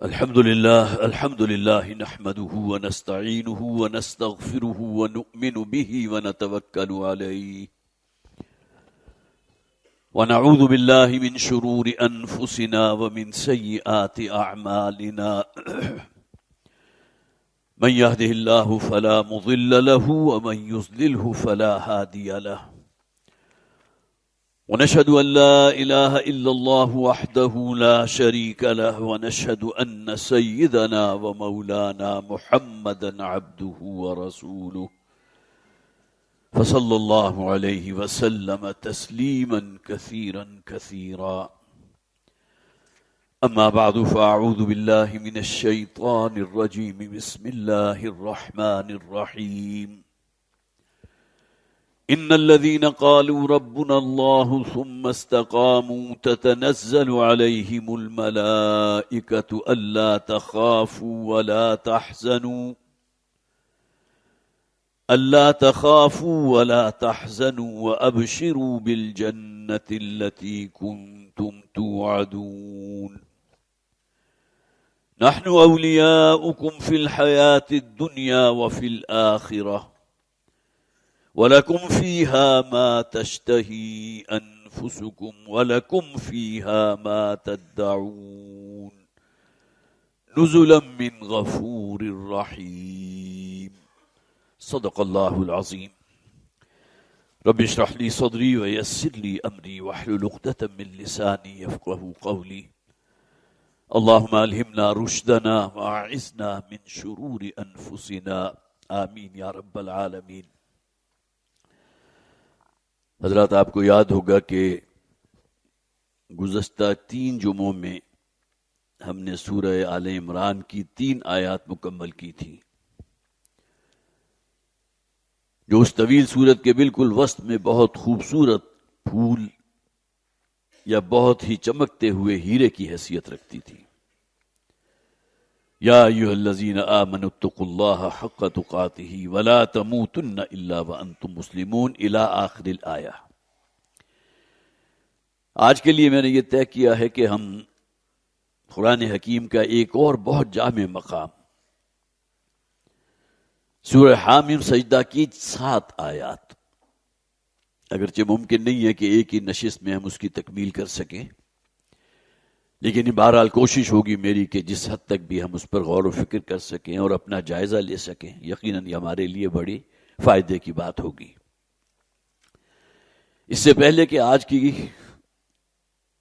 الحمد لله نحمده ونستعينه ونستغفره ونؤمن به ونتوكل عليه ونعوذ بالله من شرور أنفسنا ومن سيئات أعمالنا من يهده الله فلا مضل له ومن يضلله فلا هادي له ونشهد أن لا إله إلا الله وحده لا شريك له ونشهد أن سيدنا ومولانا محمدا عبده ورسوله فصلى الله عليه وسلم تسليما كثيرا كثيرا أما بعد فأعوذ بالله من الشيطان الرجيم بسم الله الرحمن الرحيم إن الذين قالوا ربنا الله ثم استقاموا تتنزل عليهم الملائكة ألا تخافوا ولا تحزنوا وأبشروا بالجنة التي كنتم توعدون نحن أولياؤكم في الحياة الدنيا وفي الآخرة ولكم فيها ما تشتهي أنفسكم ولكم فيها ما تدعون نزلا من غفور رحيم صدق الله العظيم رب اشرح لي صدري ويسر لي أمري واحلل عقدة من لساني يفقهوا قولي اللهم ألهمنا رشدنا وأعذنا من شرور أنفسنا آمين يا رب العالمين. حضرات آپ کو یاد ہوگا کہ گزشتہ 3 جمعوں میں ہم نے سورہ آل عمران کی 3 آیات مکمل کی تھی جو اس طویل سورت کے بالکل وسط میں بہت خوبصورت پھول یا بہت ہی چمکتے ہوئے ہیرے کی حیثیت رکھتی تھی. یا ایھا الذین آمنوا اتقوا اللہ حق تقاتہ ولا تموتن الا وانتم مسلمون الی آخر الآیہ. آج کے لیے میں نے یہ طے کیا ہے کہ ہم قرآن حکیم کا ایک اور بہت جامع مقام سورہ حامیم سجدہ کی 7 آیات، اگرچہ ممکن نہیں ہے کہ ایک ہی نشست میں ہم اس کی تکمیل کر سکیں، لیکن بہرحال کوشش ہوگی میری کہ جس حد تک بھی ہم اس پر غور و فکر کر سکیں اور اپنا جائزہ لے سکیں. یقیناً یہ ہمارے لیے بڑی فائدے کی بات ہوگی. اس سے پہلے کہ آج کی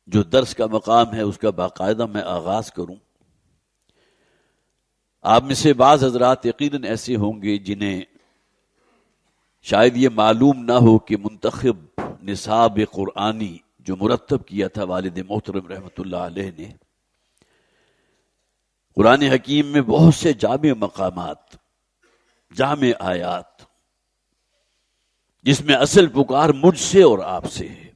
جو درس کا مقام ہے اس کا باقاعدہ میں آغاز کروں، آپ میں سے بعض حضرات یقیناً ایسے ہوں گے جنہیں شاید یہ معلوم نہ ہو کہ منتخب نصاب قرآنی جو مرتب کیا تھا والد محترم رحمۃ اللہ علیہ نے، قرآن حکیم میں بہت سے جامع مقامات، جامع آیات، جس میں اصل پکار مجھ سے اور آپ سے ہے،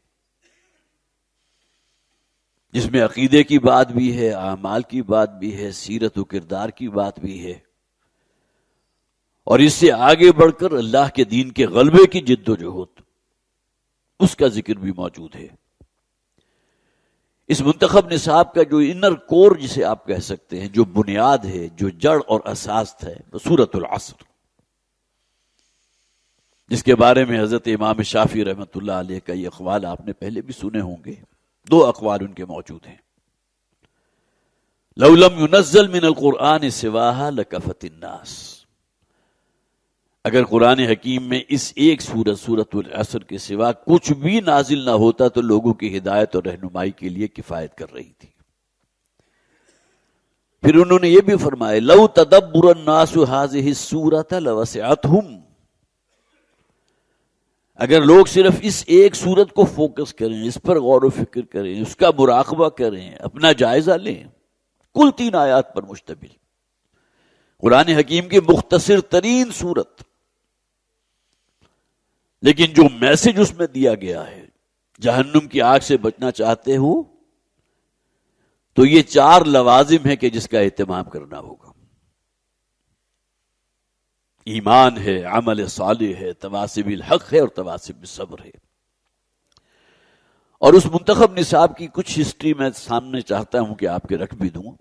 جس میں عقیدے کی بات بھی ہے، اعمال کی بات بھی ہے، سیرت و کردار کی بات بھی ہے، اور اس سے آگے بڑھ کر اللہ کے دین کے غلبے کی جد و جہد اس کا ذکر بھی موجود ہے. اس منتخب نصاب کا جو انر کور جسے آپ کہہ سکتے ہیں، جو بنیاد ہے، جو جڑ اور اساس ہے، وہ سورۃ العصر، جس کے بارے میں حضرت امام شافعی رحمۃ اللہ علیہ کا یہ اقوال آپ نے پہلے بھی سنے ہوں گے. 2 اقوال ان کے موجود ہیں. لو لم ينزل من القرآن سواها لکفت الناس، اگر قرآن حکیم میں اس ایک سورۃ العصر کے سوا کچھ بھی نازل نہ ہوتا تو لوگوں کی ہدایت اور رہنمائی کے لیے کفایت کر رہی تھی. پھر انہوں نے یہ بھی فرمایا لو تدبر الناس هذه السورۃ لوسعتهم، اگر لوگ صرف اس ایک سورت کو فوکس کریں، اس پر غور و فکر کریں، اس کا مراقبہ کریں، اپنا جائزہ لیں، کل 3 آیات پر مشتمل قرآن حکیم کی مختصر ترین سورت، لیکن جو میسج اس میں دیا گیا ہے، جہنم کی آگ سے بچنا چاہتے ہو تو یہ 4 لوازم ہے کہ جس کا اہتمام کرنا ہوگا. ایمان ہے، عمل صالح ہے، تواصب الحق ہے اور تواصب الصبر ہے. اور اس منتخب نصاب کی کچھ ہسٹری میں سامنے چاہتا ہوں کہ آپ کے رکھ بھی دوں.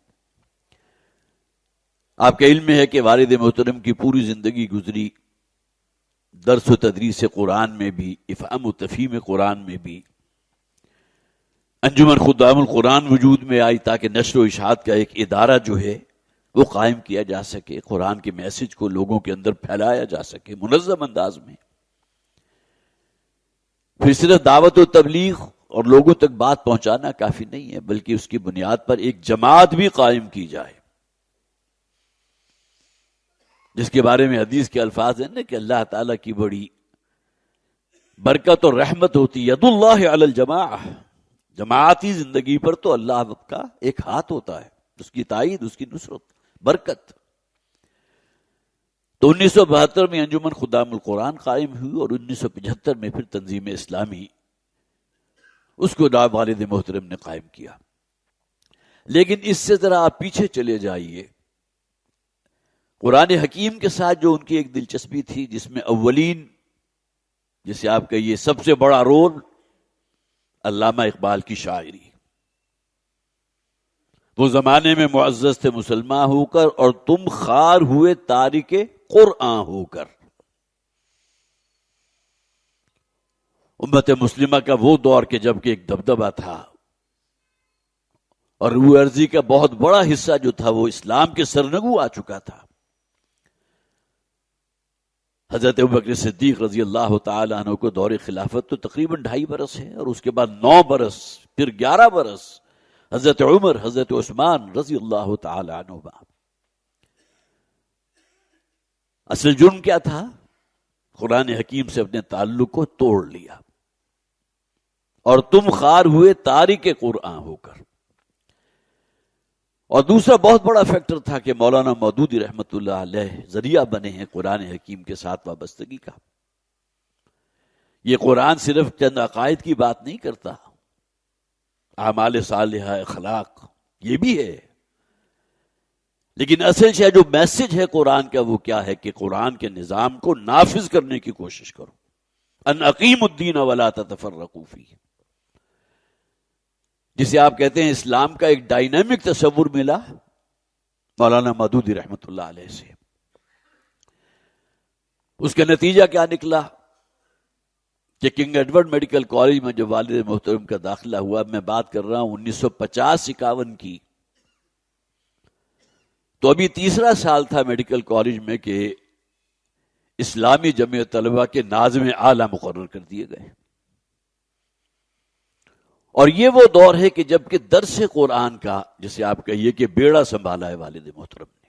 آپ کے علم میں ہے کہ والد محترم کی پوری زندگی گزری درس و تدریس قرآن میں بھی، افہام و تفہیم قرآن میں بھی. انجمن خدام القرآن وجود میں آئی تاکہ نشر و اشاعت کا ایک ادارہ جو ہے وہ قائم کیا جا سکے، قرآن کے میسج کو لوگوں کے اندر پھیلایا جا سکے منظم انداز میں. پھر صرف دعوت و تبلیغ اور لوگوں تک بات پہنچانا کافی نہیں ہے، بلکہ اس کی بنیاد پر ایک جماعت بھی قائم کی جائے، جس کے بارے میں حدیث کے الفاظ ہیں نا کہ اللہ تعالیٰ کی بڑی برکت اور رحمت ہوتی، ید اللہ علی الجماعہ، جماعتی زندگی پر تو اللہ کا ایک ہاتھ ہوتا ہے، اس کی تائید، اس کی نصرت، برکت. تو 1972 میں انجمن خدام القرآن قائم ہوئی اور 1975 میں پھر تنظیم اسلامی اس کو والد محترم نے قائم کیا. لیکن اس سے ذرا آپ پیچھے چلے جائیے. قرآن حکیم کے ساتھ جو ان کی ایک دلچسپی تھی، جس میں اولین جسے آپ کہیے سب سے بڑا رول علامہ اقبال کی شاعری. وہ زمانے میں معزز تھے مسلمان ہو کر اور تم خار ہوئے تارک قرآن ہو کر. امت مسلمہ کا وہ دور کہ جب کہ ایک دبدبہ تھا اور روح ارضی کا بہت بڑا حصہ جو تھا وہ اسلام کے سرنگو آ چکا تھا. حضرت ابوبکر صدیق رضی اللہ تعالی عنہ کو دور خلافت تو تقریباً 2.5 برس ہے، اور اس کے بعد 9 برس، پھر 11 برس حضرت عمر، حضرت عثمان رضی اللہ تعالی عنہ. اصل جرم کیا تھا؟ قرآن حکیم سے اپنے تعلق کو توڑ لیا، اور تم خار ہوئے تارک قرآن ہو کر. اور دوسرا بہت بڑا فیکٹر تھا کہ مولانا مودودی رحمت اللہ علیہ ذریعہ بنے ہیں قرآن حکیم کے ساتھ وابستگی کا. یہ قرآن صرف چند عقائد کی بات نہیں کرتا، اعمال صالحہ، اخلاق یہ بھی ہے، لیکن اصل شے جو میسج ہے قرآن کا وہ کیا ہے کہ قرآن کے نظام کو نافذ کرنے کی کوشش کرو. ان اقیموا الدین ولا تتفرقوا فیہ، جسے آپ کہتے ہیں اسلام کا ایک ڈائنامک تصور ملا مولانا مودودی رحمت اللہ علیہ سے. اس کا نتیجہ کیا نکلا کہ کنگ ایڈورڈ میڈیکل کالج میں جو والد محترم کا داخلہ ہوا، میں بات کر رہا ہوں 1950-51 کی، تو ابھی 3را سال تھا میڈیکل کالج میں کہ اسلامی جمعیت طلبہ کے ناظم اعلیٰ مقرر کر دیے گئے. اور یہ وہ دور ہے کہ جب کہ درس قرآن کا جسے آپ کہیے کہ بیڑا سنبھالا ہے والد محترم نے.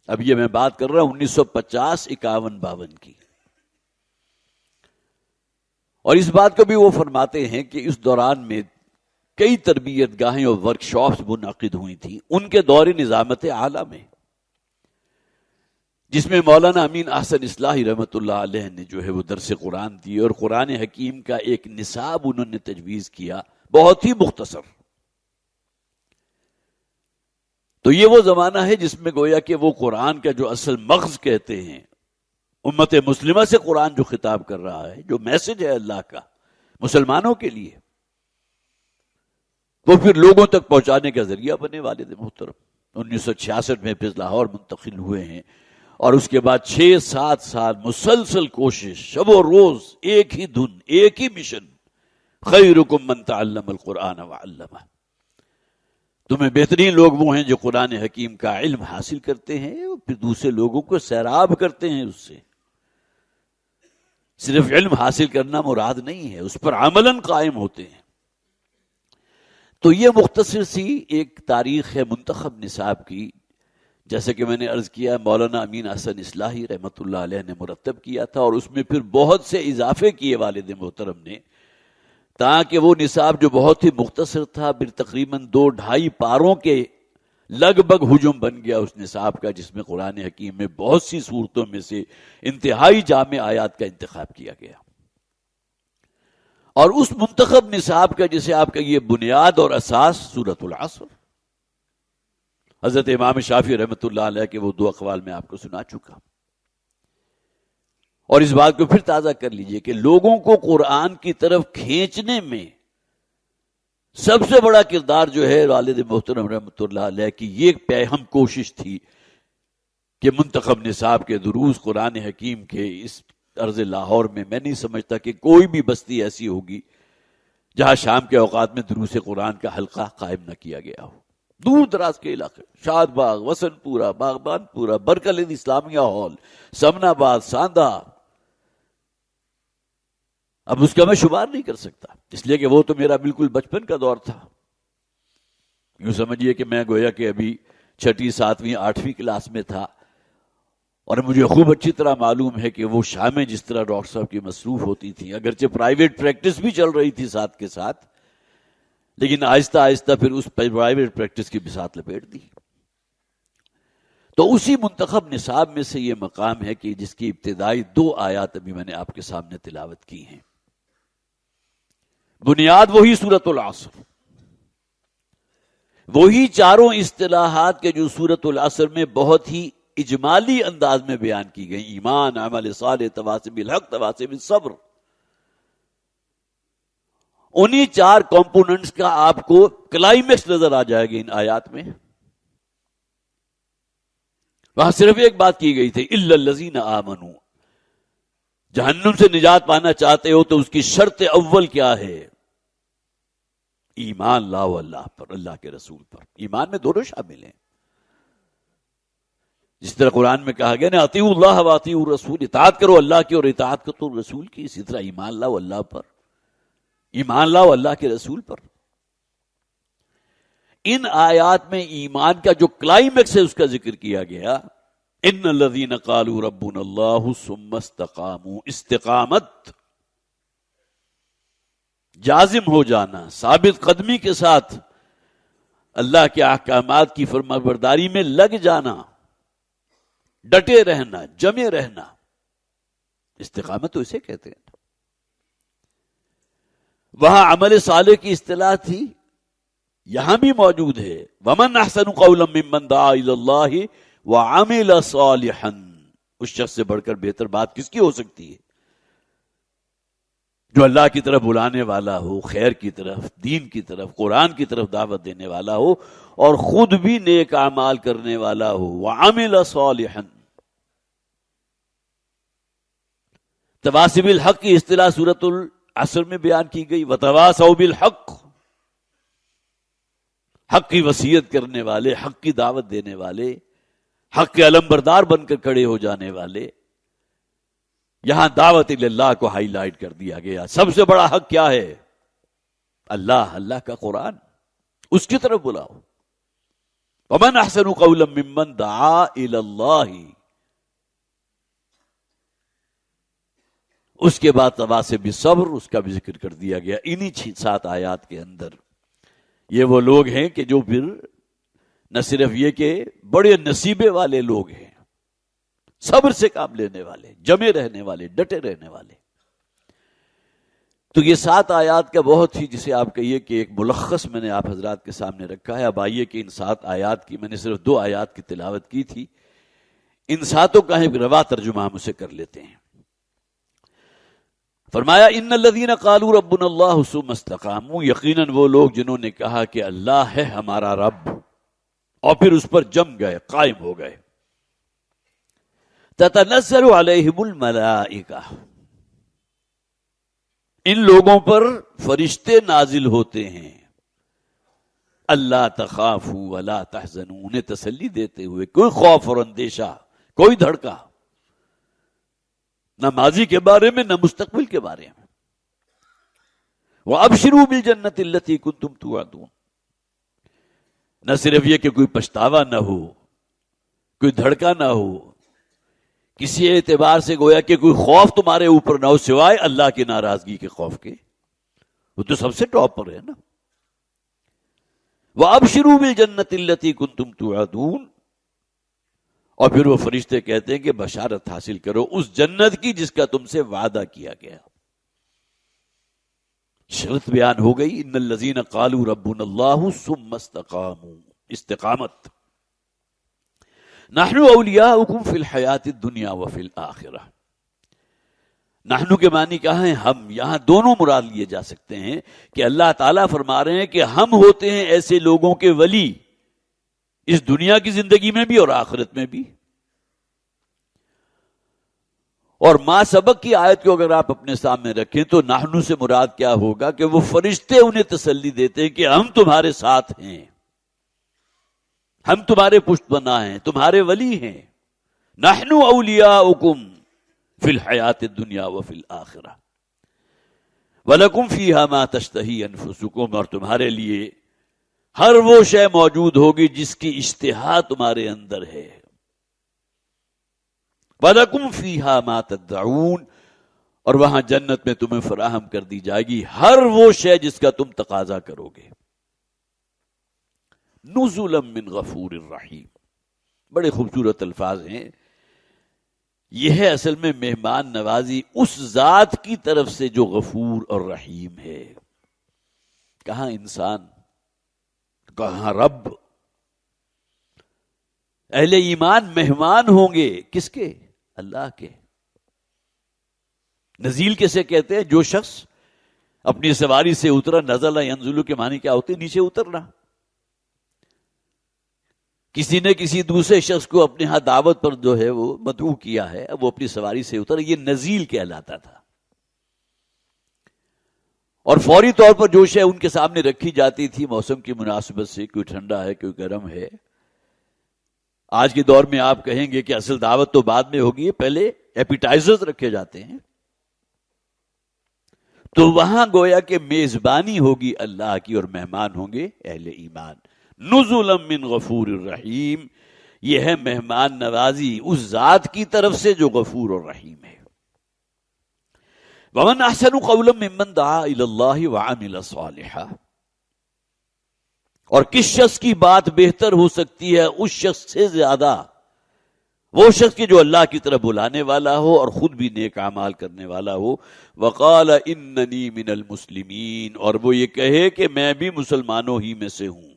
اب یہ میں بات کر رہا ہوں 1950-51-52 کی. اور اس بات کو بھی وہ فرماتے ہیں کہ اس دوران میں کئی تربیت گاہیں اور ورکشاپس منعقد ہوئی تھیں ان کے دور نظامت اعلیٰ میں، جس میں مولانا امین احسن اصلاحی رحمت اللہ علیہ نے جو ہے وہ درس قرآن دی، اور قرآن حکیم کا ایک نصاب انہوں نے تجویز کیا بہت ہی مختصر. تو یہ وہ زمانہ ہے جس میں گویا کہ وہ قرآن کا جو اصل مغز کہتے ہیں، امت مسلمہ سے قرآن جو خطاب کر رہا ہے، جو میسج ہے اللہ کا مسلمانوں کے لیے، وہ پھر لوگوں تک پہنچانے کا ذریعہ بنے والد محترم. 1966 میں پھر لاہور منتقل ہوئے ہیں، اور اس کے بعد 6-7 سال مسلسل کوشش، شب و روز ایک ہی دھن، ایک ہی مشن، خیرکم من تعلم القرآن وعلمہ. تمہیں بہترین لوگ وہ ہیں جو قرآن حکیم کا علم حاصل کرتے ہیں اور پھر دوسرے لوگوں کو سیراب کرتے ہیں اس سے. صرف علم حاصل کرنا مراد نہیں ہے، اس پر عملاً قائم ہوتے ہیں. تو یہ مختصر سی ایک تاریخ ہے منتخب نصاب کی، جیسے کہ میں نے عرض کیا مولانا امین احسن اصلاحی رحمت اللہ علیہ نے مرتب کیا تھا، اور اس میں پھر بہت سے اضافے کیے والد محترم نے، تاکہ وہ نصاب جو بہت ہی مختصر پھر تقریباً 2-2.5 پاروں کے لگ بھگ ہجوم بن گیا اس نصاب کا، جس میں قرآن حکیم میں بہت سی صورتوں میں سے انتہائی جامع آیات کا انتخاب کیا گیا. اور اس منتخب نصاب کا جسے آپ کا یہ بنیاد اور اساس سورۃ العصر، حضرت امام شافعی رحمت اللہ علیہ کے وہ 2 اقوال میں آپ کو سنا چکا. اور اس بات کو پھر تازہ کر لیجئے کہ لوگوں کو قرآن کی طرف کھینچنے میں سب سے بڑا کردار جو ہے والد محترم رحمۃ اللہ علیہ کی یہ پیہم کوشش تھی کہ منتخب نصاب کے دروس قرآن حکیم کے اس عرض لاہور میں نہیں سمجھتا کہ کوئی بھی بستی ایسی ہوگی جہاں شام کے اوقات میں دروس قرآن کا حلقہ قائم نہ کیا گیا ہو. دور دراز کے علاقے، شاد باغ، وسن پورہ، باغبان پورہ، برکلین اسلامیہ ہال، سمن آباد، ساندہ، اب اس کا میں شمار نہیں کر سکتا، اس لیے کہ وہ تو میرا بالکل بچپن کا دور تھا. یوں سمجھیے کہ میں گویا کہ ابھی 6، 7، 8ویں کلاس میں تھا، اور مجھے خوب اچھی طرح معلوم ہے کہ وہ شامیں جس طرح ڈاکٹر صاحب کی مصروف ہوتی تھیں، اگرچہ پرائیویٹ پریکٹس بھی چل رہی تھی ساتھ کے ساتھ، لیکن آہستہ آہستہ پھر اس پرائیویٹ پریکٹس کی بساط لپیٹ دی. تو اسی منتخب نصاب میں سے یہ مقام ہے کہ جس کی ابتدائی 2 آیات ابھی میں نے آپ کے سامنے تلاوت کی ہیں. بنیاد وہی سورۃ العصر، وہی چاروں اصطلاحات کے جو سورۃ العصر میں بہت ہی اجمالی انداز میں بیان کی گئی: ایمان، عمل صالح، تواصی بالحق، تواصی بالصبر. انہی 4 کمپوننٹس کا آپ کو کلائمیکس نظر آ جائے گا ان آیات میں. وہاں صرف ایک بات کی گئی تھی: الا الذین آمنوا. جہنم سے نجات پانا چاہتے ہو تو اس کی شرط اول کیا ہے؟ ایمان لاؤ اللہ پر، اللہ کے رسول پر. ایمان میں دونوں شامل ہیں. جس طرح قرآن میں کہا گیا نا اطیعوا اللہ و اطیعوا الرسول، اطاعت کرو اللہ کی اور اطاعت کرو رسول کی، اسی طرح ایمان لاؤ اللہ پر، ایمان لاؤ اللہ کے رسول پر. ان آیات میں ایمان کا جو کلائمیکس ہے اس کا ذکر کیا گیا: ان الذین قالوا ربنا اللہ ثم استقاموا. استقامت، جازم ہو جانا، ثابت قدمی کے ساتھ اللہ کے احکامات کی فرمانبرداری میں لگ جانا، ڈٹے رہنا، جمے رہنا. استقامت تو اسے کہتے ہیں. وہاں عمل صالح کی اصطلاح تھی، یہاں بھی موجود ہے: ومن احسن قولا ممن دعا الی اللہ وعمل صالحا. اس شخص سے بڑھ کر بہتر بات کس کی ہو سکتی ہے جو اللہ کی طرف بلانے والا ہو، خیر کی طرف، دین کی طرف، قرآن کی طرف دعوت دینے والا ہو اور خود بھی نیک اعمال کرنے والا ہو. وعمل صالحا. تواصی بالحق کی اصطلاح سورۃ العصر میں بیان کی گئی: وتواصوا بالحق. حق کی وصیت کرنے والے، حق کی دعوت دینے والے، حق کے علم بردار بن کر کھڑے ہو جانے والے. یہاں دعوت اللہ کو ہائی لائٹ کر دیا گیا. سب سے بڑا حق کیا ہے؟ اللہ کا قرآن، اس کی طرف بلاؤ. ومن احسن قولا ممن دعا الی اللہ. اس کے بعد تواصی بالصبر، اس کا بھی ذکر کر دیا گیا. انہی 7 آیات کے اندر یہ وہ لوگ ہیں کہ جو پھر نہ صرف یہ کہ بڑے نصیبے والے لوگ ہیں، صبر سے کام لینے والے، جمے رہنے والے، ڈٹے رہنے والے. تو یہ 7 آیات کا بہت ہی، جسے آپ کہیے کہ ایک ملخص میں نے آپ حضرات کے سامنے رکھا ہے. اب آئیے کہ ان 7 آیات کی، میں نے صرف 2 آیات کی تلاوت کی تھی، ان 7 کا ایک روا ترجمہ ہم اسے کر لیتے ہیں. فرمایا: ان الذین قالوا ربنا اللہ ثم استقاموا. یقیناً وہ لوگ جنہوں نے کہا کہ اللہ ہے ہمارا رب اور پھر اس پر جم گئے، قائم ہو گئے. تتنزل علیہم الملائکہ. ان لوگوں پر فرشتے نازل ہوتے ہیں. اللہ تخافوا ولا تحزنوا. انہیں تسلی دیتے ہوئے، کوئی خوف اور اندیشہ، کوئی دھڑکا، نہ ماضی کے بارے میں نہ مستقبل کے بارے میں. وَأَبْشِرُوا بِالْجَنَّةِ الَّتِي كُنْتُمْ تُوعَدُونَ. نہ صرف یہ کہ کوئی پچھتاوا نہ ہو، کوئی دھڑکا نہ ہو، کسی اعتبار سے گویا کہ کوئی خوف تمہارے اوپر نہ ہو سوائے اللہ کی ناراضگی کے خوف کے. وہ تو سب سے ٹاپ پر ہے نا. وَأَبْشِرُوا بِالْجَنَّةِ الَّتِي كُنْتُمْ تُوعَدُونَ. اور پھر وہ فرشتے کہتے ہیں کہ بشارت حاصل کرو اس جنت کی جس کا تم سے وعدہ کیا گیا. شرط بیان ہو گئی: ان الذین قالوا ربنا اللہ ثم استقاموا. استقامت. نحن اولیاؤکم فی الحیات الدنیا وفی الآخرہ. نحنو کے معنی کہاں ہیں؟ ہم. یہاں دونوں مراد لیے جا سکتے ہیں کہ اللہ تعالیٰ فرما رہے ہیں کہ ہم ہوتے ہیں ایسے لوگوں کے ولی، اس دنیا کی زندگی میں بھی اور آخرت میں بھی. اور ما سبق کی آیت کو اگر آپ اپنے سامنے رکھیں تو نحنو سے مراد کیا ہوگا کہ وہ فرشتے انہیں تسلی دیتے ہیں کہ ہم تمہارے ساتھ ہیں، ہم تمہارے پشت بنا ہیں، تمہارے ولی ہیں. نحنو اولیاؤکم فی الحیات الدنیا وفی الآخرہ وَلَكُمْ فِيهَا مَا تَشْتَهِي أَنفُسُكُمْ، اور تمہارے لیے ہر وہ شے موجود ہوگی جس کی اشتہا تمہارے اندر ہے. وَلَكُمْ فِيهَا مَا تَدَّعُونَ، اور وہاں جنت میں تمہیں فراہم کر دی جائے گی ہر وہ شے جس کا تم تقاضا کرو گے. نُزُلًا مِّن غَفُورٍ رَّحِيمٍ، بڑے خوبصورت الفاظ ہیں. یہ ہے اصل میں مہمان نوازی اس ذات کی طرف سے جو غفور اور رحیم ہے. کہاں انسان، کہاں رب. اہل ایمان مہمان ہوں گے کس کے؟ اللہ کے. نزیل کیسے کہتے ہیں؟ جو شخص اپنی سواری سے اترا، نزل ینزل کے معنی کیا ہوتے؟ نیچے اترنا. کسی نے کسی دوسرے شخص کو اپنے ہاں دعوت پر جو ہے وہ مدعو کیا ہے، وہ اپنی سواری سے اتر، یہ نزیل کہلاتا تھا. اور فوری طور پر جو شے ان کے سامنے رکھی جاتی تھی موسم کی مناسبت سے، کوئی ٹھنڈا ہے کوئی گرم ہے. آج کے دور میں آپ کہیں گے کہ اصل دعوت تو بعد میں ہوگی، پہلے ایپیٹائزرز رکھے جاتے ہیں. تو وہاں گویا کہ میزبانی ہوگی اللہ کی اور مہمان ہوں گے اہل ایمان. نزلا من غفور الرحیم، یہ ہے مہمان نوازی اس ذات کی طرف سے جو غفور اور رحیم ہے. ومن احسن قولا ممن دعا الی اللہ وعمل صالحا، اور کس شخص کی بات بہتر ہو سکتی ہے اس شخص سے زیادہ، وہ شخص کہ جو اللہ کی طرف بلانے والا ہو اور خود بھی نیک اعمال کرنے والا ہو. وقال اننی من المسلمین، اور وہ یہ کہے کہ میں بھی مسلمانوں ہی میں سے ہوں،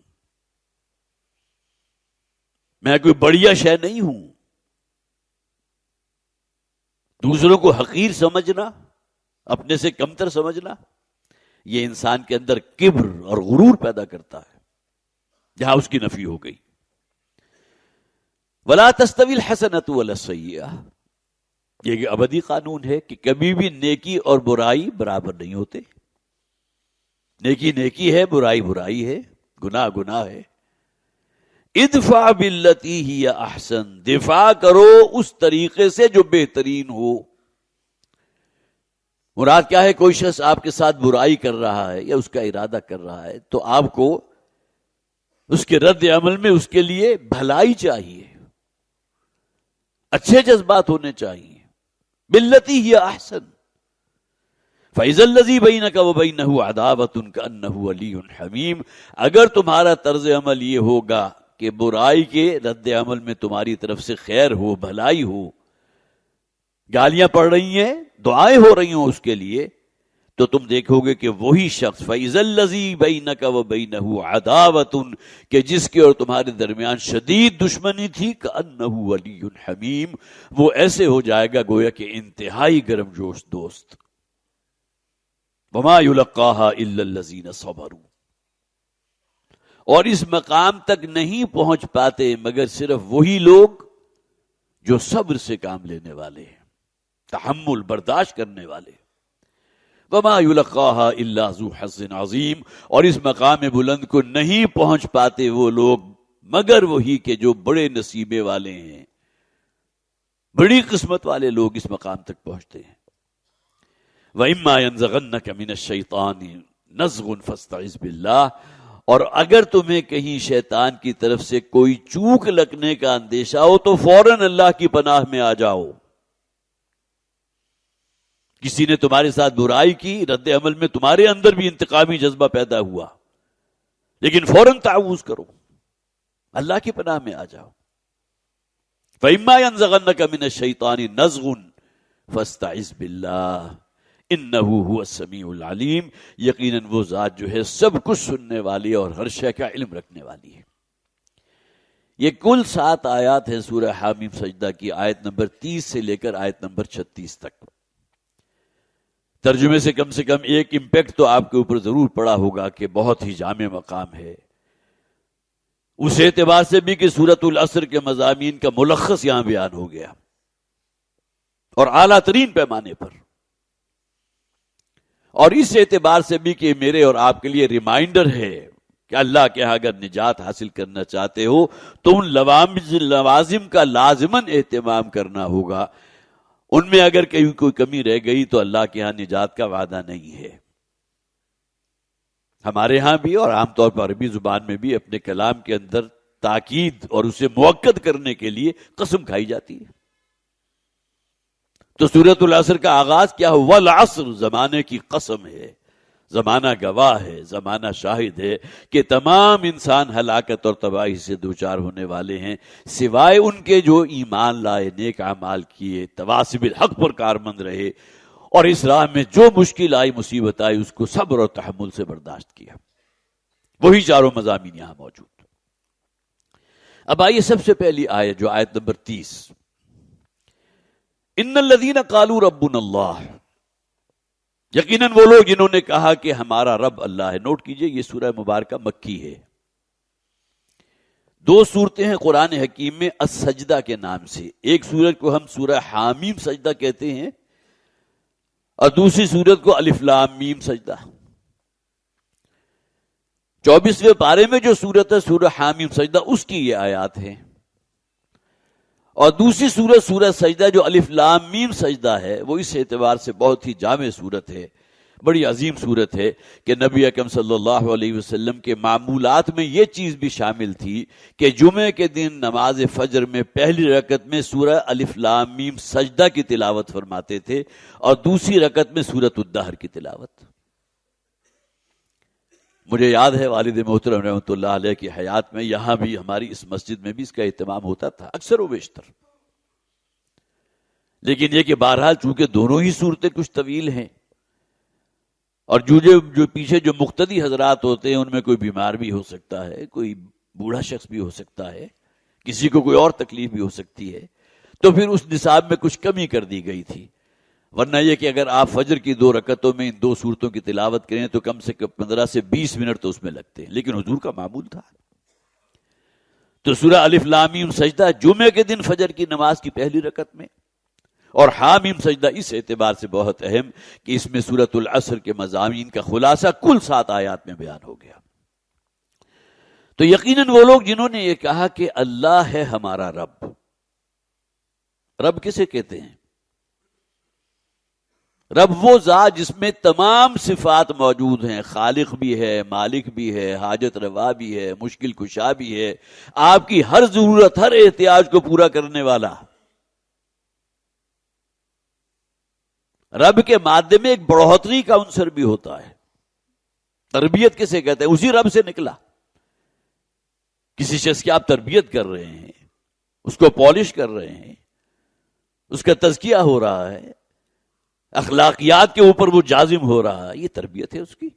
میں کوئی بڑھیا شے نہیں ہوں. دوسروں کو حقیر سمجھنا، اپنے سے کمتر سمجھنا، یہ انسان کے اندر کبر اور غرور پیدا کرتا ہے، جہاں اس کی نفی ہو گئی. وَلَا تَسْتَوِي الْحَسَنَةُ وَلَا السَّيِّئَةُ، یہ کہ ابدی قانون ہے کہ کبھی بھی نیکی اور برائی برابر نہیں ہوتے. نیکی نیکی ہے، برائی برائی ہے، گناہ گناہ ہے. ادفع باللتی ہی احسن، دفاع کرو اس طریقے سے جو بہترین ہو. مراد کیا ہے؟ کوئی شخص آپ کے ساتھ برائی کر رہا ہے یا اس کا ارادہ کر رہا ہے تو آپ کو اس کے رد عمل میں اس کے لیے بھلائی چاہیے، اچھے جذبات ہونے چاہیے. باللتی ہی احسن فَإِذَا الَّذِي بَيْنَكَ وَبَيْنَهُ عَدَاوَةٌ كَأَنَّهُ وَلِيٌّ حَمِيمٌ، اگر تمہارا طرز عمل یہ ہوگا کہ برائی کے رد عمل میں تمہاری طرف سے خیر ہو، بھلائی ہو، گالیاں پڑ رہی ہیں، دعائیں ہو رہی ہوں اس کے لیے، تو تم دیکھو گے کہ وہی شخص فَإِذَا الَّذِي بَيْنَكَ وَبَيْنَهُ عَدَاوَةٌ، کہ جس کے اور تمہارے درمیان شدید دشمنی تھی، كَأَنَّهُ وَلِيٌّ حَمِيمٌ، وہ ایسے ہو جائے گا گویا کہ انتہائی گرم جوش دوست. وَمَا يُلَقَّاهَا إِلَّا الَّذِينَ صَبَرُوا، اور اس مقام تک نہیں پہنچ پاتے مگر صرف وہی لوگ جو صبر سے کام لینے والے ہیں، تحمل برداشت کرنے والے. وَمَا يُلَقَّاهَا إِلَّا ذُو حَظٍّ عَظِيمٍ، اور اس مقام بلند کو نہیں پہنچ پاتے وہ لوگ مگر وہی کہ جو بڑے نصیبے والے ہیں، بڑی قسمت والے لوگ اس مقام تک پہنچتے ہیں. وَإِمَّا يَنزَغَنَّكَ مِنَ الشَّيْطَانِ نَزْغٌ فَاسْتَعِذْ بِاللَّهِ، اور اگر تمہیں کہیں شیطان کی طرف سے کوئی چوک لگنے کا اندیشہ ہو تو فوراً اللہ کی پناہ میں آ جاؤ. کسی نے تمہارے ساتھ برائی کی، رد عمل میں تمہارے اندر بھی انتقامی جذبہ پیدا ہوا، لیکن فوراً تعوذ کرو، اللہ کی پناہ میں آ جاؤ. فَإِمَّا يَنزَغَنَّكَ مِنَ الشَّيْطَانِ نَزْغٌ فَاسْتَعِذْ بِاللَّهِ انہو هو السمیع العلیم، یقیناً وہ ذات جو ہے سب کچھ سننے والی اور ہر شے کا علم رکھنے والی ہے. یہ کل 7 آیات ہیں سورہ حامیم سجدہ کی، آیت نمبر 30 سے لے کر آیت نمبر 36 تک. ترجمے سے کم ایک امپیکٹ تو آپ کے اوپر ضرور پڑا ہوگا کہ بہت ہی جامع مقام ہے، اس اعتبار سے بھی کہ سورۃ العصر کے مضامین کا ملخص یہاں بیان ہو گیا اور اعلیٰ ترین پیمانے پر، اور اس اعتبار سے بھی کہ میرے اور آپ کے لیے ریمائنڈر ہے کہ اللہ کے ہاں اگر نجات حاصل کرنا چاہتے ہو تو ان لوازم کا لازماً اہتمام کرنا ہوگا، ان میں اگر کہیں کوئی کمی رہ گئی تو اللہ کے ہاں نجات کا وعدہ نہیں ہے۔ ہمارے ہاں بھی اور عام طور پر عربی زبان میں بھی اپنے کلام کے اندر تاکید اور اسے مؤکد کرنے کے لیے قسم کھائی جاتی ہے۔ تو سورۃ العصر کا آغاز کیا ہوا؟ والعصر، زمانے کی قسم ہے، زمانہ گواہ ہے، زمانہ شاہد ہے کہ تمام انسان ہلاکت اور تباہی سے دوچار ہونے والے ہیں، سوائے ان کے جو ایمان لائے، نیک اعمال کیے، تواصی بالحق پر کارمند رہے، اور اس راہ میں جو مشکل آئی، مصیبت آئی، اس کو صبر اور تحمل سے برداشت کیا۔ وہی چاروں مضامین یہاں موجود۔ اب آئیے سب سے پہلی آیت، جو آیت نمبر 30، ان الذین قالوا ربنا اللہ، یقیناً وہ لوگ جنہوں نے کہا کہ ہمارا رب اللہ ہے۔ نوٹ کیجئے یہ سورہ مبارکہ مکی ہے، دو صورتیں ہیں قرآن حکیم میں السجدہ کے نام سے، ایک سورت کو ہم سورہ حامیم سجدہ کہتے ہیں اور دوسری سورت کو الف لام میم سجدہ۔ 24ویں پارے میں جو سورت ہے سورہ حامیم سجدہ، اس کی یہ آیات ہیں، اور دوسری سورت سورہ سجدہ جو الف لام میم سجدہ ہے، وہ اس اعتبار سے بہت ہی جامع سورت ہے، بڑی عظیم سورت ہے کہ نبی اکرم صلی اللہ علیہ وسلم کے معمولات میں یہ چیز بھی شامل تھی کہ جمعے کے دن نماز فجر میں پہلی رکعت میں سورہ الف لام میم سجدہ کی تلاوت فرماتے تھے اور دوسری رکعت میں سورۃ الدہر کی تلاوت۔ مجھے یاد ہے والد محترم رحمۃ اللہ علیہ کی حیات میں یہاں بھی ہماری اس مسجد میں بھی اس کا اہتمام ہوتا تھا اکثر و بیشتر، لیکن یہ کہ بہرحال چونکہ دونوں ہی صورتیں کچھ طویل ہیں اور جو پیچھے جو مقتدی حضرات ہوتے ہیں ان میں کوئی بیمار بھی ہو سکتا ہے، کوئی بوڑھا شخص بھی ہو سکتا ہے، کسی کو کوئی اور تکلیف بھی ہو سکتی ہے، تو پھر اس نصاب میں کچھ کمی کر دی گئی تھی، ورنہ یہ کہ اگر آپ فجر کی 2 رکعتوں میں ان 2 صورتوں کی تلاوت کریں تو کم سے کم 15 سے 20 منٹ تو اس میں لگتے ہیں، لیکن حضور کا معمول تھا۔ تو سورہ الف لام میم سجدہ جمعے کے دن فجر کی نماز کی پہلی رکعت میں، اور حامیم سجدہ اس اعتبار سے بہت اہم کہ اس میں سورۃ العصر کے مضامین کا خلاصہ کل 7 آیات میں بیان ہو گیا۔ تو یقیناً وہ لوگ جنہوں نے یہ کہا کہ اللہ ہے ہمارا رب، رب کسے کہتے ہیں؟ رب وہ ذات جس میں تمام صفات موجود ہیں، خالق بھی ہے، مالک بھی ہے، حاجت روا بھی ہے، مشکل کشا بھی ہے، آپ کی ہر ضرورت، ہر احتیاج کو پورا کرنے والا۔ رب کے مادے میں ایک بڑھوتری کا عنصر بھی ہوتا ہے، تربیت کسے کہتے ہیں؟ اسی رب سے نکلا۔ کسی شخص کی آپ تربیت کر رہے ہیں، اس کو پالش کر رہے ہیں، اس کا تزکیہ ہو رہا ہے، اخلاقیات کے اوپر وہ جازم ہو رہا ہے، یہ تربیت ہے اس کی۔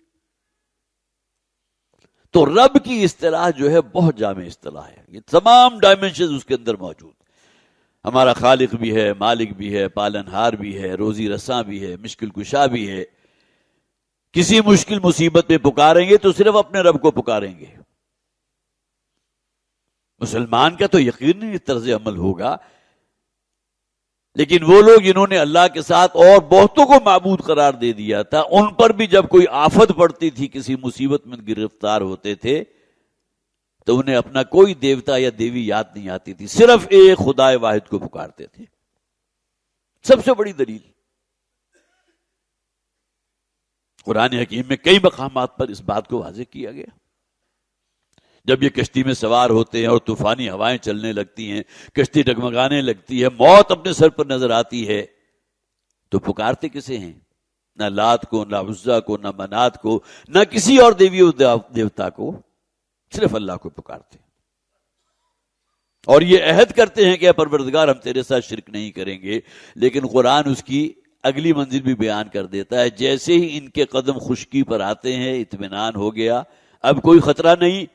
تو رب کی اصطلاح جو ہے بہت جامع اصطلاح ہے، یہ تمام ڈائمنشنز اس کے اندر موجود۔ ہمارا خالق بھی ہے، مالک بھی ہے، پالنہار بھی ہے، روزی رساں بھی ہے، مشکل کشا بھی ہے۔ کسی مشکل مصیبت میں پکاریں گے تو صرف اپنے رب کو پکاریں گے۔ مسلمان کا تو یقیناً طرز عمل ہوگا، لیکن وہ لوگ جنہوں نے اللہ کے ساتھ اور بہتوں کو معبود قرار دے دیا تھا، ان پر بھی جب کوئی آفت پڑتی تھی، کسی مصیبت میں گرفتار ہوتے تھے، تو انہیں اپنا کوئی دیوتا یا دیوی یاد نہیں آتی تھی، صرف ایک خدا واحد کو پکارتے تھے۔ سب سے بڑی دلیل قرآن حکیم میں کئی مقامات پر اس بات کو واضح کیا گیا۔ جب یہ کشتی میں سوار ہوتے ہیں اور طوفانی ہوائیں چلنے لگتی ہیں، کشتی ڈگمگانے لگتی ہے، موت اپنے سر پر نظر آتی ہے، تو پکارتے کسے ہیں؟ نہ لات کو، نہ عزا کو، نہ منات کو، نہ کسی اور دیوی و دیوتا کو، صرف اللہ کو پکارتے ہیں، اور یہ عہد کرتے ہیں کہ اے پروردگار ہم تیرے ساتھ شرک نہیں کریں گے۔ لیکن قرآن اس کی اگلی منزل بھی بیان کر دیتا ہے، جیسے ہی ان کے قدم خشکی پر آتے ہیں، اطمینان ہو گیا، اب کوئی خطرہ نہیں،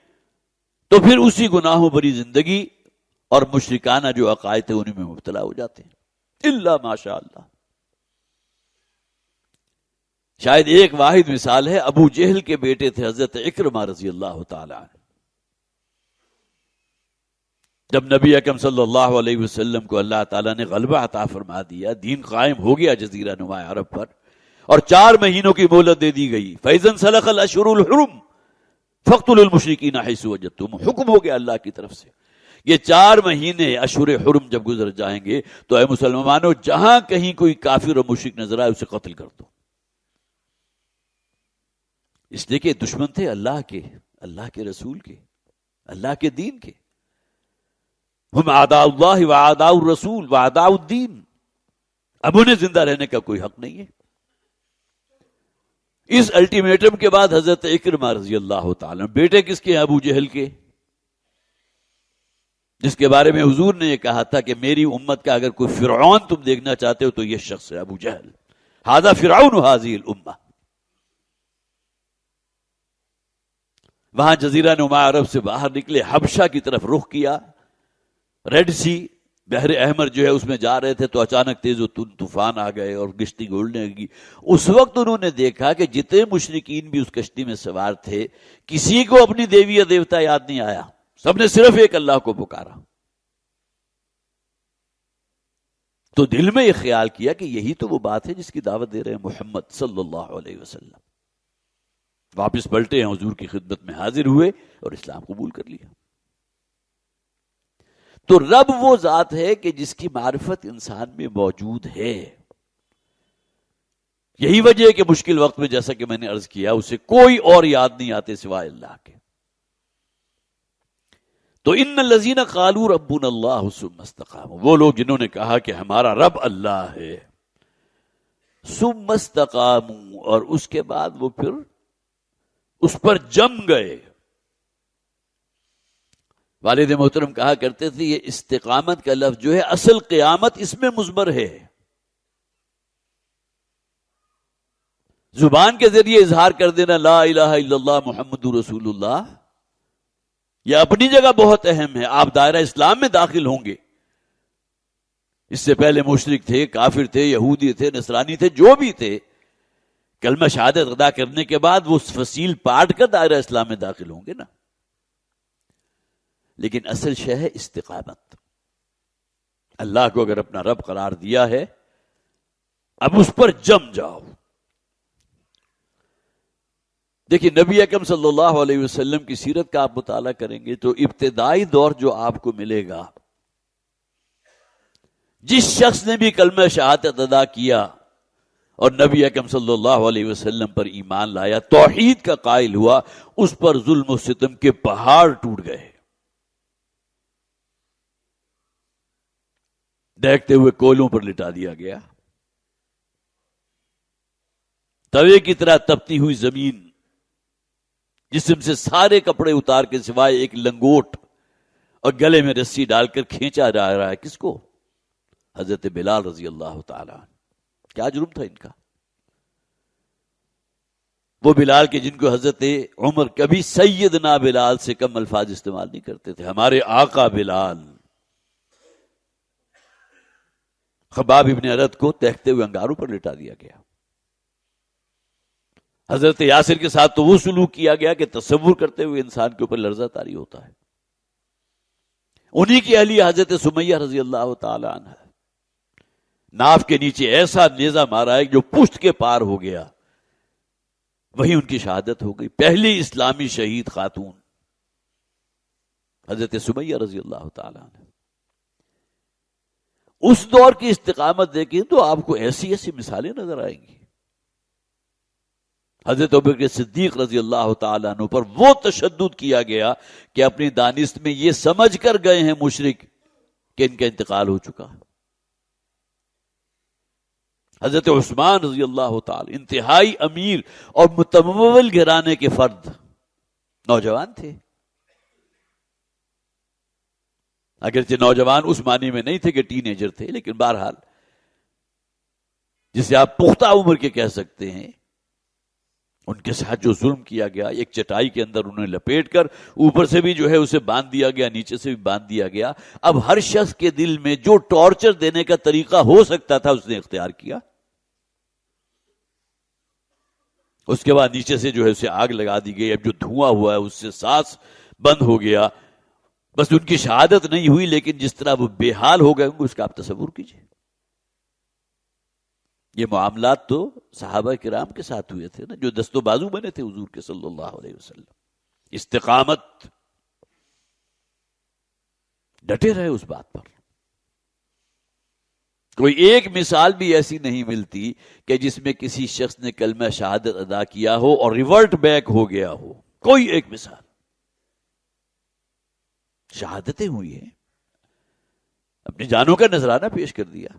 تو پھر اسی گناہوں بری زندگی اور مشرکانہ جو عقائد ہیں انہیں میں مبتلا ہو جاتے ہیں، الا ماشاء اللہ۔ شاید ایک واحد مثال ہے، ابو جہل کے بیٹے تھے حضرت اکرمہ رضی اللہ تعالی عنہ. جب نبی اکرم صلی اللہ علیہ وسلم کو اللہ تعالیٰ نے غلبہ عطا فرما دیا، دین قائم ہو گیا جزیرہ نما عرب پر، اور 4 مہینوں کی مہلت دے دی گئی، فَإِذَا انْسَلَخَ الْأَشْهُرُ الْحُرُمُ فَاقْتُلُوا الْمُشْرِكِينَ حَيْثُ وَجَدتُّمُوهُمْ، حکم ہو گیا اللہ کی طرف سے. یہ 4 مہینے اشہر حرم جب گزر جائیں گے تو اے مسلمانوں، جہاں کہیں کوئی کافر اور مشرک نظر آئے اسے قتل کر دو. اس لیے کہ دشمن تھے اللہ کے رسول کے، اللہ کے دین کے. ہم اعداء اللہ و اعداء الرسول و اعداء الدین. اب انہیں زندہ رہنے کا کوئی حق نہیں ہے. اس الٹیمیٹم کے بعد حضرت اکرمہ رضی اللہ تعالیٰ، بیٹے کس کے ہیں؟ ابو جہل کے، جس کے بارے میں حضور نے یہ کہا تھا کہ میری امت کا اگر کوئی فرعون تم دیکھنا چاہتے ہو تو یہ شخص ہے ابو جہل. ھذا فرعون ھذہ الامہ. وہاں جزیرہ نما عرب سے باہر نکلے، حبشہ کی طرف رخ کیا. ریڈ سی، بحر احمر جو ہے اس میں جا رہے تھے تو اچانک تیز و طوفان آ گئے اور کشتی گولنے لگی. اس وقت انہوں نے دیکھا کہ جتنے مشرکین بھی اس کشتی میں سوار تھے، کسی کو اپنی دیوی یا دیوتا یاد نہیں آیا، سب نے صرف ایک اللہ کو پکارا. تو دل میں یہ خیال کیا کہ یہی تو وہ بات ہے جس کی دعوت دے رہے ہیں محمد صلی اللہ علیہ وسلم. واپس پلٹے ہیں، حضور کی خدمت میں حاضر ہوئے اور اسلام قبول کر لیا. تو رب وہ ذات ہے کہ جس کی معرفت انسان میں موجود ہے. یہی وجہ ہے کہ مشکل وقت میں، جیسا کہ میں نے عرض کیا، اسے کوئی اور یاد نہیں آتے سوائے اللہ کے. تو ان الذین قالوا ربنا اللہ ثم استقاموا، وہ لوگ جنہوں نے کہا کہ ہمارا رب اللہ ہے، ثم استقاموا، اور اس کے بعد وہ پھر اس پر جم گئے. والد محترم کہا کرتے تھے یہ استقامت کا لفظ جو ہے اصل قیامت اس میں مضمر ہے. زبان کے ذریعے اظہار کر دینا لا الہ الا اللہ محمد رسول اللہ، یہ اپنی جگہ بہت اہم ہے. آپ دائرہ اسلام میں داخل ہوں گے. اس سے پہلے مشرک تھے، کافر تھے، یہودی تھے، نصرانی تھے، جو بھی تھے، کلمہ شہادت ادا کرنے کے بعد وہ فصیل پاٹ کر دائرہ اسلام میں داخل ہوں گے نا. لیکن اصل شے ہے استقامت. اللہ کو اگر اپنا رب قرار دیا ہے، اب اس پر جم جاؤ. دیکھیں نبی اکرم صلی اللہ علیہ وسلم کی سیرت کا آپ مطالعہ کریں گے تو ابتدائی دور جو آپ کو ملے گا، جس شخص نے بھی کلمہ شہادت ادا کیا اور نبی اکرم صلی اللہ علیہ وسلم پر ایمان لایا، توحید کا قائل ہوا، اس پر ظلم و ستم کے پہاڑ ٹوٹ گئے. دیکھتے ہوئے کولوں پر لٹا دیا گیا. توے کی طرح تپتی ہوئی زمین، جسم سے سارے کپڑے اتار کے سوائے ایک لنگوٹ اور گلے میں رسی ڈال کر کھینچا جا رہا ہے. کس کو؟ حضرت بلال رضی اللہ تعالی عنہ. کیا جرم تھا ان کا؟ وہ بلال کے جن کو حضرت عمر کبھی سیدنا بلال سے کم الفاظ استعمال نہیں کرتے تھے. ہمارے آقا بلال. خباب ابن ارد کو تہتے ہوئے انگاروں پر لٹا دیا گیا. حضرت یاسر کے ساتھ تو وہ سلوک کیا گیا کہ تصور کرتے ہوئے انسان کے اوپر لرزہ طاری ہوتا ہے. انہی کی اہلیہ حضرت سمیہ رضی اللہ تعالی عنہ، ناف کے نیچے ایسا نیزہ مارا ہے جو پشت کے پار ہو گیا، وہی ان کی شہادت ہو گئی. پہلی اسلامی شہید خاتون حضرت سمیہ رضی اللہ تعالی عنہ. اس دور کی استقامت دیکھیں تو آپ کو ایسی ایسی مثالیں نظر آئیں گی. حضرت ابوبکر صدیق رضی اللہ تعالیٰ عنہ پر وہ تشدد کیا گیا کہ اپنی دانست میں یہ سمجھ کر گئے ہیں مشرک کہ ان کا انتقال ہو چکا. حضرت عثمان رضی اللہ تعالی انتہائی امیر اور متمول گھرانے کے فرد، نوجوان تھے. اگرچہ نوجوان اس معنی میں نہیں تھے کہ ٹین ایجر تھے، لیکن بہرحال جسے آپ پختہ عمر کے کہہ سکتے ہیں. ان کے ساتھ جو ظلم کیا گیا، ایک چٹائی کے اندر انہیں لپیٹ کر اوپر سے بھی جو ہے اسے باندھ دیا گیا، نیچے سے بھی باندھ دیا گیا. اب ہر شخص کے دل میں جو ٹارچر دینے کا طریقہ ہو سکتا تھا اس نے اختیار کیا. اس کے بعد نیچے سے جو ہے اسے آگ لگا دی گئی. اب جو دھواں ہوا ہے اس سے سانس بند ہو گیا. بس ان کی شہادت نہیں ہوئی لیکن جس طرح وہ بے حال ہو گئے ہوں گے اس کا آپ تصور کیجئے. یہ معاملات تو صحابہ کرام کے ساتھ ہوئے تھے نا, جو دست و بازو بنے تھے حضور کے صلی اللہ علیہ وسلم. استقامت, ڈٹے رہے اس بات پر. کوئی ایک مثال بھی ایسی نہیں ملتی کہ جس میں کسی شخص نے کلمہ شہادت ادا کیا ہو اور ریورٹ بیک ہو گیا ہو. کوئی ایک مثال. شہادتیں ہوئی ہیں, اپنی جانوں کا نذرانہ پیش کر دیا.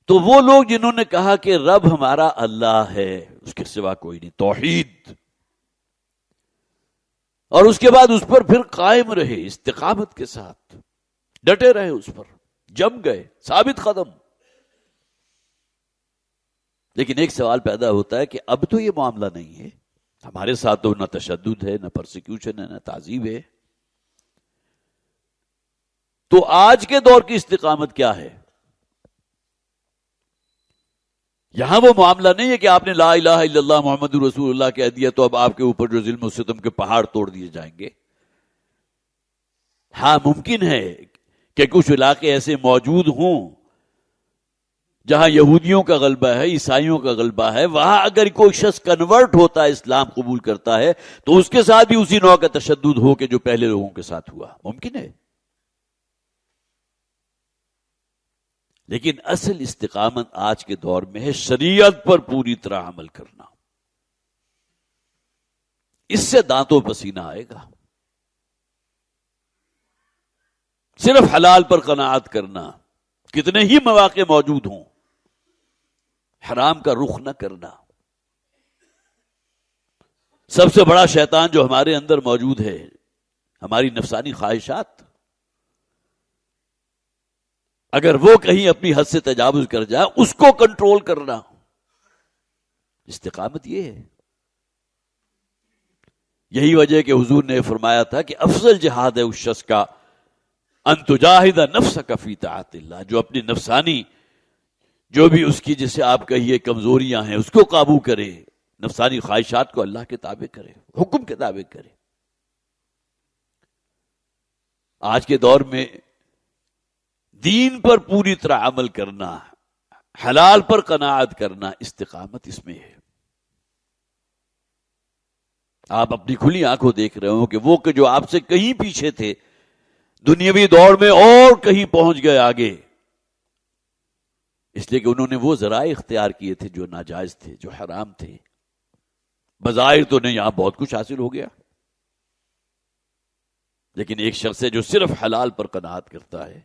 تو وہ لوگ جنہوں نے کہا کہ رب ہمارا اللہ ہے, اس کے سوا کوئی نہیں, توحید, اور اس کے بعد اس پر پھر قائم رہے استقامت کے ساتھ, ڈٹے رہے اس پر, جم گئے, ثابت قدم. لیکن ایک سوال پیدا ہوتا ہے کہ اب تو یہ معاملہ نہیں ہے, ہمارے ساتھ تو نہ تشدد ہے, نہ پرسیکیوشن ہے, نہ تعذیب ہے. تو آج کے دور کی استقامت کیا ہے؟ یہاں وہ معاملہ نہیں ہے کہ آپ نے لا الہ الا اللہ محمد رسول اللہ کہہ دیا تو اب آپ کے اوپر جو ظلم و ستم کے پہاڑ توڑ دیے جائیں گے. ہاں ممکن ہے کہ کچھ علاقے ایسے موجود ہوں جہاں یہودیوں کا غلبہ ہے, عیسائیوں کا غلبہ ہے, وہاں اگر کوئی شخص کنورٹ ہوتا ہے, اسلام قبول کرتا ہے, تو اس کے ساتھ بھی اسی نوع کا تشدد ہو کہ جو پہلے لوگوں کے ساتھ ہوا. ممکن ہے. لیکن اصل استقامت آج کے دور میں ہے شریعت پر پوری طرح عمل کرنا. اس سے دانتوں پسینہ آئے گا. صرف حلال پر قناعت کرنا, کتنے ہی مواقع موجود ہوں, حرام کا رخ نہ کرنا. سب سے بڑا شیطان جو ہمارے اندر موجود ہے, ہماری نفسانی خواہشات, اگر وہ کہیں اپنی حد سے تجاوز کر جائے اس کو کنٹرول کرنا. استقامت یہ ہے. یہی وجہ ہے کہ حضور نے فرمایا تھا کہ افضل جہاد ہے اس شخص کا ان تجاہد نفسک فی طاعت اللہ, جو اپنی نفسانی جو بھی اس کی جسے آپ کہیے کمزوریاں ہیں اس کو قابو کرے, نفسانی خواہشات کو اللہ کے تابع کرے, حکم کے تابع کرے. آج کے دور میں دین پر پوری طرح عمل کرنا, حلال پر قناعت کرنا, استقامت اس میں ہے. آپ اپنی کھلی آنکھوں دیکھ رہے ہو کہ وہ کہ جو آپ سے کہیں پیچھے تھے دنیاوی دور میں اور کہیں پہنچ گئے آگے, اس لیے کہ انہوں نے وہ ذرائع اختیار کیے تھے جو ناجائز تھے, جو حرام تھے. بظاہر تو نہیں, یہاں بہت کچھ حاصل ہو گیا, لیکن ایک شخص ہے جو صرف حلال پر قناعت کرتا ہے,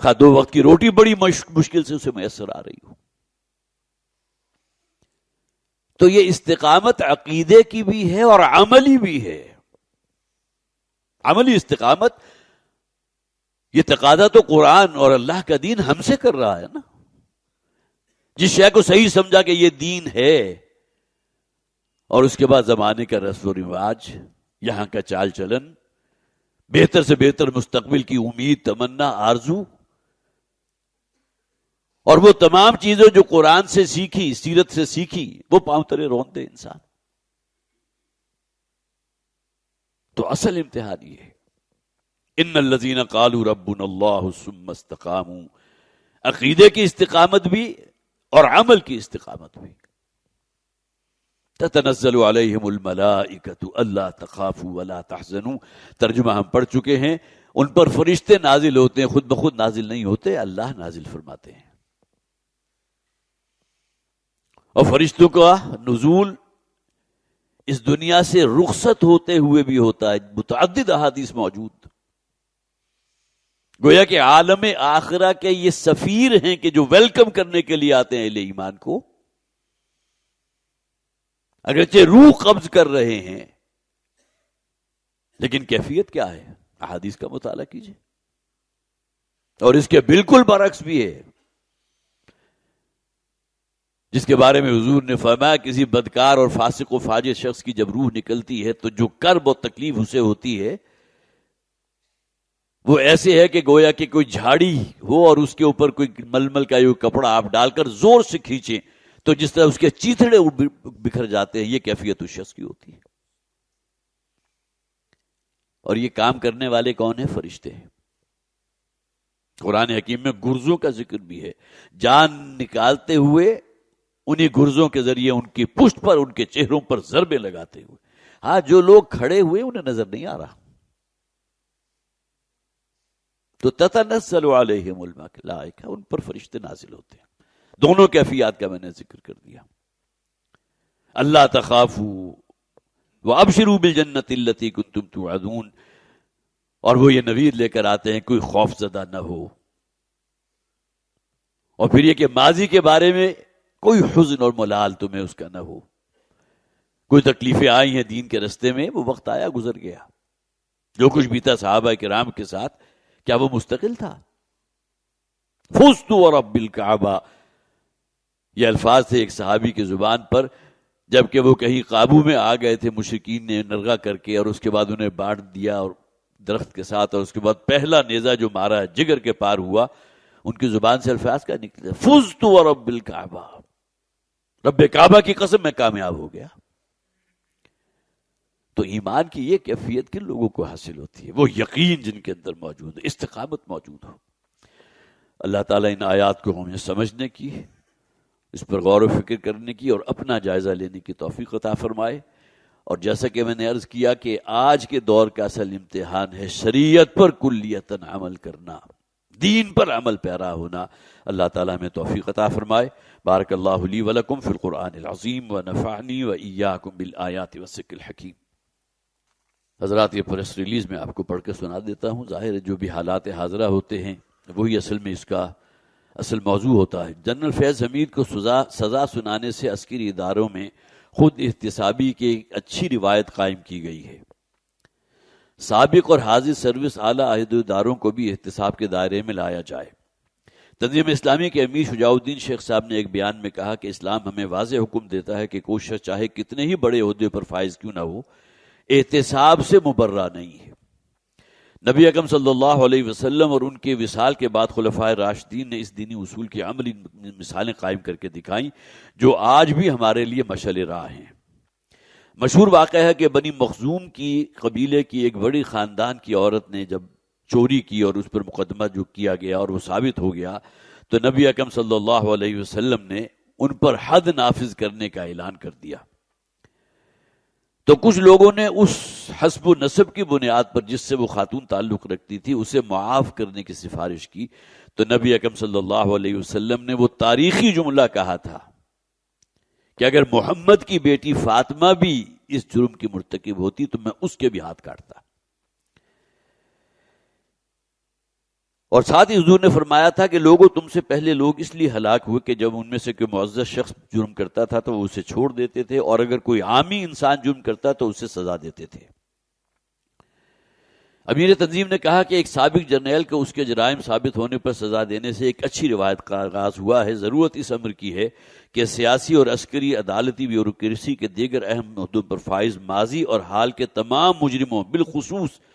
خواہ 2 وقت کی روٹی بڑی مشکل سے اسے میسر آ رہی ہو. تو یہ استقامت عقیدے کی بھی ہے اور عملی بھی ہے. عملی استقامت, یہ تقاضا تو قرآن اور اللہ کا دین ہم سے کر رہا ہے نا. جس شے کو صحیح سمجھا کہ یہ دین ہے, اور اس کے بعد زمانے کا رسم و رواج, یہاں کا چال چلن, بہتر سے بہتر مستقبل کی امید, تمنا, آرزو, اور وہ تمام چیزیں جو قرآن سے سیکھی, سیرت سے سیکھی, وہ پاؤں تلے رون دے انسان. تو اصل امتحان یہ ہے. ان الذین قالوا ربنا اللہ ثم استقاموا, عقیدے کی استقامت بھی اور عمل کی استقامت بھی. تتنزل علیہم الملائکۃ الا تخافوا ولا تحزنوا, ترجمہ ہم پڑھ چکے ہیں. ان پر فرشتے نازل ہوتے ہیں, خود بخود نازل نہیں ہوتے, اللہ نازل فرماتے ہیں. اور فرشتوں کا نزول اس دنیا سے رخصت ہوتے ہوئے بھی ہوتا ہے. متعدد احادیث موجود, گویا کہ عالم آخرہ کے یہ سفیر ہیں کہ جو ویلکم کرنے کے لیے آتے ہیں اہل ایمان کو. اگرچہ روح قبض کر رہے ہیں, لیکن کیفیت کیا ہے؟ احادیث کا مطالعہ کیجیے. اور اس کے بالکل برعکس بھی ہے, جس کے بارے میں حضور نے فرمایا کسی بدکار اور فاسق و فاجر شخص کی جب روح نکلتی ہے تو جو کرب و تکلیف اسے ہوتی ہے وہ ایسے ہے کہ گویا کہ کوئی جھاڑی ہو اور اس کے اوپر کوئی ململ کا یہ کپڑا آپ ڈال کر زور سے کھینچیں تو جس طرح اس کے چیتڑے بکھر جاتے ہیں، یہ کیفیت اس شخص کی ہوتی ہے. اور یہ کام کرنے والے کون ہیں؟ فرشتے ہیں. قرآن حکیم میں گرزوں کا ذکر بھی ہے، جان نکالتے ہوئے انہی گرزوں کے ذریعے ان کی پشت پر، ان کے چہروں پر ضربے لگاتے ہوئے. ہاں، جو لوگ کھڑے ہوئے انہیں نظر نہیں آ رہا. تو تتنزل علیہم الملائکہ، ان پر فرشتے نازل ہوتے ہیں. دونوں کیفیات کا میں نے ذکر کر دیا. اللہ تخافوا وابشروا بالجنۃ التی کنتم توعدون، اور وہ یہ نوید لے کر آتے ہیں کوئی خوف زدہ نہ ہو. اور پھر یہ کہ ماضی کے بارے میں کوئی حزن اور ملال تمہیں اس کا نہ ہو. کوئی تکلیفیں آئی ہیں دین کے رستے میں، وہ وقت آیا گزر گیا. جو کچھ بھی تھا صحابہ کرام کے ساتھ، کیا وہ مستقل تھا؟ فزت ورب الکعبہ، یہ الفاظ تھے ایک صحابی کی زبان پر جبکہ وہ کہیں قابو میں آ گئے تھے مشرکین نے نرغہ کر کے، اور اس کے بعد انہیں بانٹ دیا اور درخت کے ساتھ، اور اس کے بعد پہلا نیزہ جو مارا جگر کے پار ہوا، ان کی زبان سے الفاظ کا نکلے فزت ورب الکعبہ، رب کعبہ کی قسم میں کامیاب ہو گیا. تو ایمان کی یہ کیفیت کن لوگوں کو حاصل ہوتی ہے؟ وہ یقین جن کے اندر موجود ہے، استقامت موجود ہو. اللہ تعالیٰ ان آیات کو ہمیں سمجھنے کی، اس پر غور و فکر کرنے کی اور اپنا جائزہ لینے کی توفیق عطا فرمائے. اور جیسا کہ میں نے عرض کیا کہ آج کے دور کا اصل امتحان ہے شریعت پر کلیتاً عمل کرنا، دین پر عمل پیرا ہونا. اللہ تعالیٰ ہمیں توفیق عطا فرمائے. بارک اللہ لی ولکم فی القرآن العظیم ونفعنی وإیاکم بالآیات والذکر الحکیم. حضرات، یہ پریس ریلیز میں آپ کو پڑھ کے سنا دیتا ہوں. ظاہر ہے جو بھی حالات حاضرہ ہوتے ہیں وہی اصل میں اس کا اصل موضوع ہوتا ہے. جنرل فیض حمید کو سزا سنانے سے عسکری اداروں میں خود احتسابی کی ایک اچھی روایت قائم کی گئی ہے. سابق اور حاضر سروس اعلیٰ عہدے اداروں کو بھی احتساب کے دائرے میں لایا جائے. تنظیم اسلامی کے امیر شجاع الدین شیخ صاحب نے ایک بیان میں کہا کہ اسلام ہمیں واضح حکم دیتا ہے کہ کوئی شخص چاہے کتنے ہی بڑے عہدے پر فائز کیوں نہ ہو، احتساب سے مبرہ نہیں ہے. نبی اکرم صلی اللہ علیہ وسلم اور ان کے وصال کے بعد خلفائے راشدین نے اس دینی اصول کی عملی مثالیں قائم کر کے دکھائیں جو آج بھی ہمارے لیے مشعل راہ ہیں. مشہور واقعہ ہے کہ بنی مخزوم کی قبیلے کی ایک بڑی خاندان کی عورت نے جب چوری کی اور اس پر مقدمہ جو کیا گیا اور وہ ثابت ہو گیا تو نبی اکرم صلی اللہ علیہ وسلم نے ان پر حد نافذ کرنے کا اعلان کر دیا. تو کچھ لوگوں نے اس حسب و نسب کی بنیاد پر جس سے وہ خاتون تعلق رکھتی تھی اسے معاف کرنے کی سفارش کی. تو نبی اکرم صلی اللہ علیہ وسلم نے وہ تاریخی جملہ کہا تھا کہ اگر محمد کی بیٹی فاطمہ بھی اس جرم کی مرتکب ہوتی تو میں اس کے بھی ہاتھ کاٹتا. اور ساتھ ہی حضور نے فرمایا تھا کہ لوگوں تم سے پہلے لوگ اس لیے ہلاک ہوئے کہ جب ان میں سے کوئی معزز شخص جرم کرتا تھا تو وہ اسے چھوڑ دیتے تھے، اور اگر کوئی عامی انسان جرم کرتا تو اسے سزا دیتے تھے. امیر تنظیم نے کہا کہ ایک سابق جرنیل کو اس کے جرائم ثابت ہونے پر سزا دینے سے ایک اچھی روایت کا آغاز ہوا ہے. ضرورت اس امر کی ہے کہ سیاسی اور عسکری، عدالتی، بیوروکریسی کے دیگر اہم عہدوں پر فائز ماضی اور حال کے تمام مجرموں، بالخصوص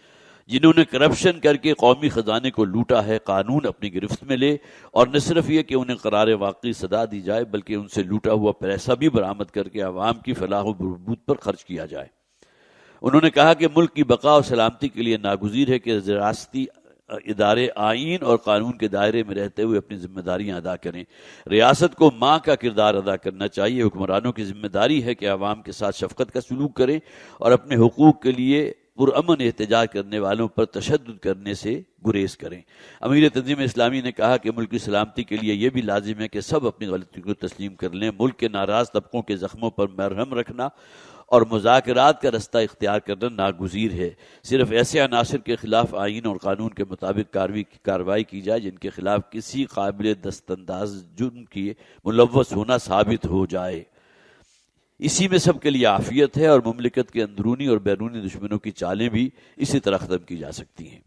جنہوں نے کرپشن کر کے قومی خزانے کو لوٹا ہے، قانون اپنی گرفت میں لے، اور نہ صرف یہ کہ انہیں قرار واقعی سزا دی جائے بلکہ ان سے لوٹا ہوا پیسہ بھی برآمد کر کے عوام کی فلاح و بہبود پر خرچ کیا جائے. انہوں نے کہا کہ ملک کی بقا اور سلامتی کے لیے ناگزیر ہے کہ ریاستی ادارے آئین اور قانون کے دائرے میں رہتے ہوئے اپنی ذمہ داریاں ادا کریں. ریاست کو ماں کا کردار ادا کرنا چاہیے. حکمرانوں کی ذمہ داری ہے کہ عوام کے ساتھ شفقت کا سلوک کریں اور اپنے حقوق کے لیے پرامن احتجاج کرنے والوں پر تشدد کرنے سے گریز کریں. امیر تنظیم اسلامی نے کہا کہ ملک کی سلامتی کے لیے یہ بھی لازم ہے کہ سب اپنی غلطی کو تسلیم کر لیں. ملک کے ناراض طبقوں کے زخموں پر مرہم رکھنا اور مذاکرات کا رستہ اختیار کرنا ناگزیر ہے. صرف ایسے عناصر کے خلاف آئین اور قانون کے مطابق کارروائی کی جائے جن کے خلاف کسی قابل دستانداز جرم کی ملوث ہونا ثابت ہو جائے. اسی میں سب کے لیے عافیت ہے اور مملکت کے اندرونی اور بیرونی دشمنوں کی چالیں بھی اسی طرح ختم کی جا سکتی ہیں.